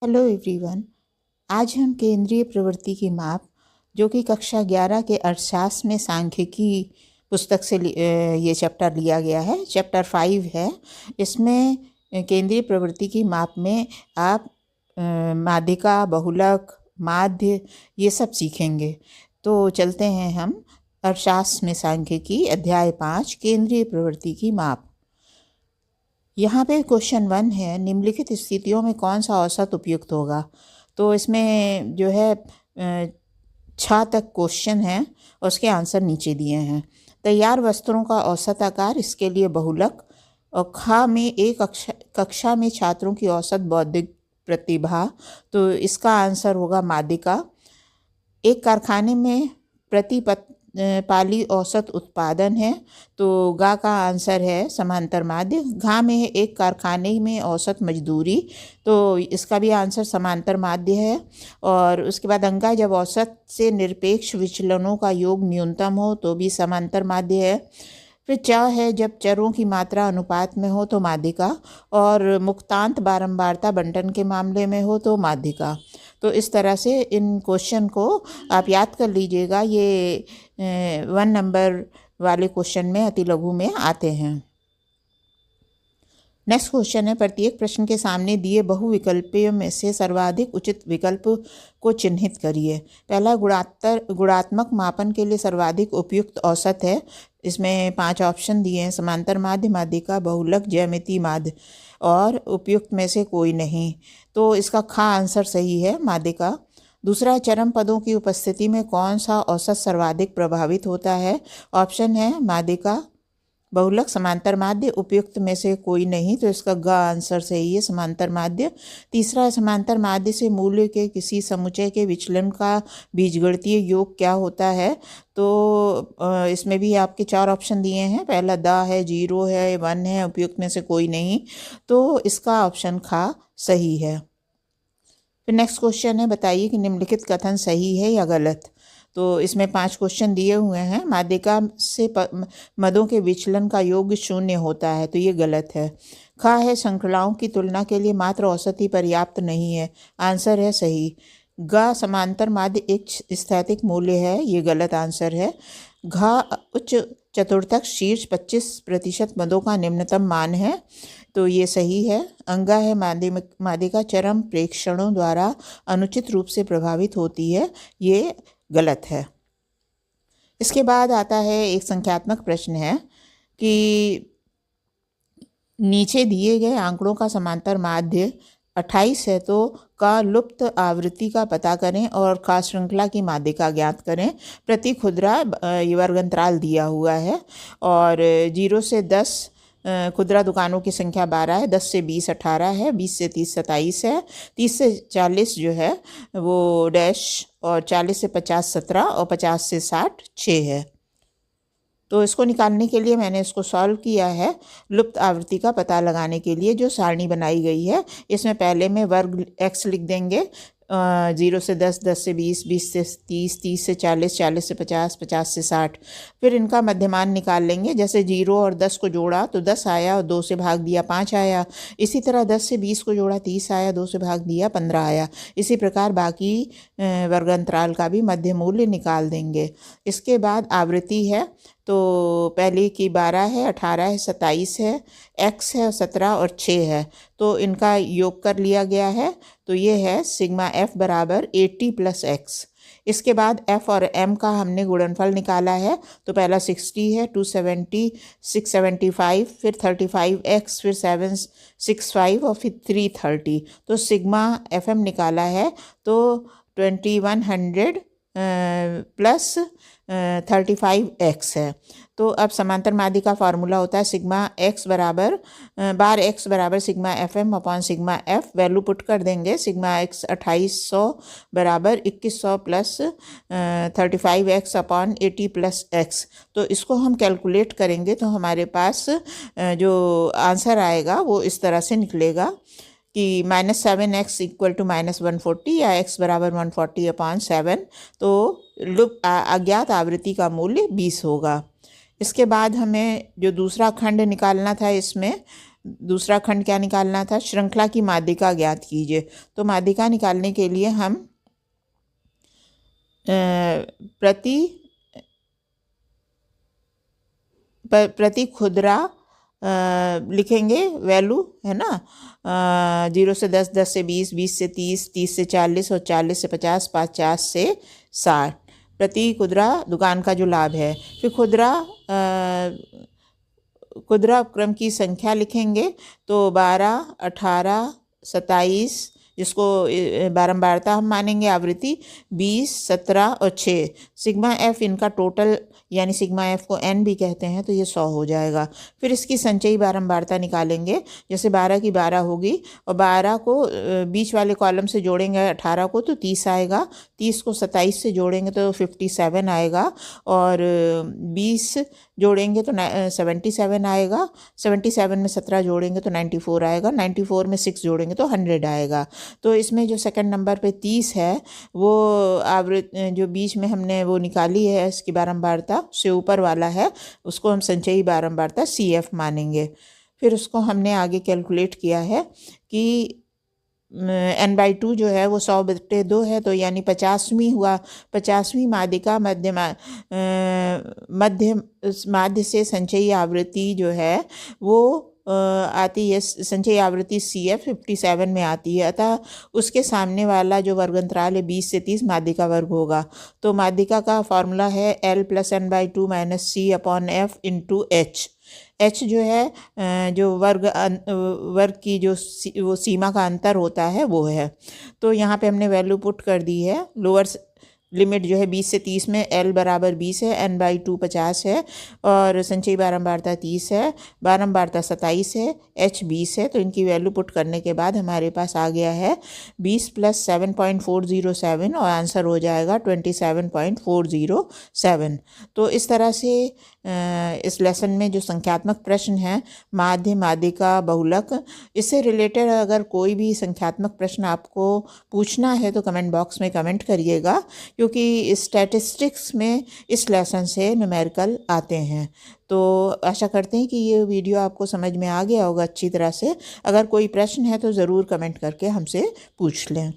Hello everyone. आज हम केंद्रीय प्रवृत्ति की माप जो कि कक्षा 11 के अर्थशास्त्र में सांख्यिकी पुस्तक से ये चैप्टर लिया गया है, चैप्टर 5 है। इसमें केंद्रीय प्रवृत्ति की माप में आप माध्यिका, बहुलक, माध्य ये सब सीखेंगे। तो चलते हैं हम अर्थशास्त्र में सांख्यिकी अध्याय 5 केंद्रीय प्रवृत्ति की माप। यहाँ पे क्वेश्चन 1 है, निम्नलिखित स्थितियों में कौन सा औसत उपयुक्त होगा। तो इसमें जो है 6 तक क्वेश्चन है और उसके आंसर नीचे दिए हैं। तैयार वस्त्रों का औसत आकार, इसके लिए बहुलक। और खा में एक कक्षा में छात्रों की औसत बौद्धिक प्रतिभा, तो इसका आंसर होगा माध्यिका। एक कारखाने में प्रति पाली औसत उत्पादन है, तो गा का आंसर है समांतर माध्य। घा में है एक कारखाने में औसत मजदूरी, तो इसका भी आंसर समांतर माध्य है। और उसके बाद अंगा, जब औसत से निरपेक्ष विचलनों का योग न्यूनतम हो तो भी समांतर माध्य है। फिर च है, जब चरों की मात्रा अनुपात में हो तो माध्यिका, और मुक्तांत बारंबारता बंटन के मामले में हो तो माध्यिका। तो इस तरह से इन क्वेश्चन को आप याद कर लीजिएगा। ये 1 नंबर वाले क्वेश्चन में अति लघु में आते हैं। नेक्स्ट क्वेश्चन है, प्रत्येक प्रश्न के सामने दिए बहुविकल्पियों में से सर्वाधिक उचित विकल्प को चिन्हित करिए। पहला गुणात्मक मापन के लिए सर्वाधिक उपयुक्त औसत है। इसमें 5 ऑप्शन दिए हैं, समांतर माध्य, माध्यिका, बहुलक, ज्यामिति माध्य, और उपयुक्त में से कोई नहीं। तो इसका खा आंसर सही है, माध्यिका। दूसरा, चरम पदों की उपस्थिति में कौन सा औसत सर्वाधिक प्रभावित होता है। ऑप्शन है माध्यिका, बहुलक, समांतर माध्य, उपयुक्त में से कोई नहीं, तो इसका ग आंसर सही है, समांतर माध्य। तीसरा, समांतर माध्य से मूल्य के किसी समुच्चय के विचलन का बीजगणितीय योग क्या होता है। तो इसमें भी आपके 4 ऑप्शन दिए हैं। पहला दा है, 0 है, 1 है, उपयुक्त में से कोई नहीं, तो इसका ऑप्शन खा सही है। फिर नेक्स्ट क्वेश्चन है, बताइए कि निम्नलिखित कथन सही है या गलत। तो इसमें 5 क्वेश्चन दिए हुए हैं। माध्यिका से मदों के विचलन का योग 0 होता है, तो ये गलत है। खा है, श्रृंखलाओं की तुलना के लिए मात्र औसत ही पर्याप्त नहीं है, आंसर है सही। ग, समांतर माध्य एक स्थैतिक मूल्य है, ये गलत आंसर है। घ, उच्च चतुर्थक शीर्ष 25% मदों का निम्नतम मान है, तो ये सही है। अंगा है, माध्यिका चरम प्रेक्षणों द्वारा अनुचित रूप से प्रभावित होती है, ये गलत है। इसके बाद आता है एक संख्यात्मक प्रश्न है कि नीचे दिए गए आंकड़ों का समांतर माध्य 28 है, तो का लुप्त आवृत्ति का पता करें और का श्रृंखला की माध्यिका ज्ञात करें। प्रति खुदरा वर्गंतराल दिया हुआ है, और 0 से 10 खुदरा दुकानों की संख्या 12 है, 10 से 20 18 है, 20 से 30 27 है, 30 से 40 जो है वो डैश, और 40 से 50 17, और 50 से 60 6 है। तो इसको निकालने के लिए मैंने इसको सॉल्व किया है। लुप्त आवृत्ति का पता लगाने के लिए जो सारणी बनाई गई है, इसमें पहले में वर्ग x लिख देंगे, 0 से 10, 10 से 20, 20 से 30, 30 से 40, 40 से 50, 50 से 60। फिर इनका मध्यमान निकाल लेंगे। जैसे 0 और 10 को जोड़ा तो 10 आया, और 2 से भाग दिया 5 आया। इसी तरह 10 से 20 को जोड़ा 30 आया, 2 से भाग दिया 15 आया। इसी प्रकार बाकी वर्गांतराल का भी मध्य मूल्य निकाल देंगे। इसके बाद आवृत्ति है, तो पहले की 12 है, 18 है, 27 है, x है, 17 और 6 है, तो इनका योग कर लिया गया है। तो ये है सिग्मा f बराबर 80 + x। इसके बाद f और m का हमने गुणनफल निकाला है, तो पहला 60 है, 270, 675, फिर 35x, फिर 765 और फिर 330। तो सिग्मा fm निकाला है, तो 2100 प्लस 35x है। तो अब समांतर माध्य का फार्मूला होता है सिग्मा x बराबर बार x बराबर sigma fm upon sigma f। Value put कर देंगे। सिग्मा x 2800 बराबर 2100 प्लस 35x अपॉन 80 + x। तो इसको हम कैलकुलेट करेंगे तो हमारे पास जो आंसर आएगा वो इस तरह से निकलेगा कि -7x = -140, या x बराबर 140/7। तो अज्ञात आवृत्ति का मूल्य 20 होगा। इसके बाद हमें जो दूसरा खंड निकालना था, इसमें दूसरा खंड क्या निकालना था, श्रृंखला की माध्यिका ज्ञात कीजिए। तो माध्यिका निकालने के लिए हम प्रति खुदरा लिखेंगे वैल्यू, है ना, 0 से 10, 10 से 20, 20 से 30, 30 से 40 और 40 से 50, 50 से 60 प्रति खुदरा दुकान का जो लाभ है। फिर खुदरा उपक्रम की संख्या लिखेंगे, तो 12, 18, 27, जिसको बारंबारता हम मानेंगे, आवृत्ति 20, 17 और 6। सिग्मा एफ इनका टोटल, यानी सिग्मा एफ को एन भी कहते हैं, तो ये 100 हो जाएगा। फिर इसकी संचयी बारंबारता निकालेंगे, जैसे 12 की 12 होगी और 12 को बीच वाले कॉलम से जोड़ेंगे 18 को तो 30 आएगा, 30 को 27 से जोड़ेंगे तो 57 आएगा, और 20 जोड़ेंगे तो 77 आएगा, 77 में 17 जोड़ेंगे तो 94 आएगा, 94 में 6 जोड़ेंगे तो 100 आएगा। तो इसमें जो सेकंड नंबर पे 30 है, वो आवृत्ति जो बीच में हमने वो निकाली है, इसकी बारंबारता से ऊपर वाला है, उसको हम संचयी बारंबारता CF मानेंगे। फिर उसको हमने आगे कैलकुलेट किया है कि n/2 जो है वो 100/2 है, तो यानी 50वीं हुआ। 50वीं माध्यिका माध्य से संचयी आवृत्ति जो है वो आती है, संचयी आवृत्ति CF 57 में आती है, अतः उसके सामने वाला जो वर्गंतराल है 20 से 30 माध्यिका वर्ग होगा। तो माध्यिका का फॉर्मूला है L + n/2 - C/F × H। H जो है जो वर्ग की जो वो सीमा का अंतर होता है वो है। तो यहाँ पे हमने वैल्यू पुट कर दी है। लोअर लिमिट जो है 20 से 30 में L = 20 है, n/2 50 है, और संचयी बारंबारता 30 है, बारंबारता 27 है, H 20 है। तो इनकी वैल्यू पुट करने के बाद हमारे पास आ गया है 20 + 7.407 और आंसर हो जाएगा 27.407। तो इस तरह से इस लेसन में जो संख्यात्मक प्रश्न हैं, माध्य, माध्यिका, बहुलक, इससे रिलेटेड अगर कोई भी संख्यात्मक प्रश्न आपको पूछना है तो कमेंट बॉक्स में कमेंट करिएगा, क्योंकि स्टैटिस्टिक्स में इस लेसन से न्यूमेरिकल आते हैं। तो आशा करते हैं कि ये वीडियो आपको समझ में आ गया होगा अच्छी तरह से। अगर कोई प्रश्न है तो ज़रूर कमेंट करके हमसे पूछ लें।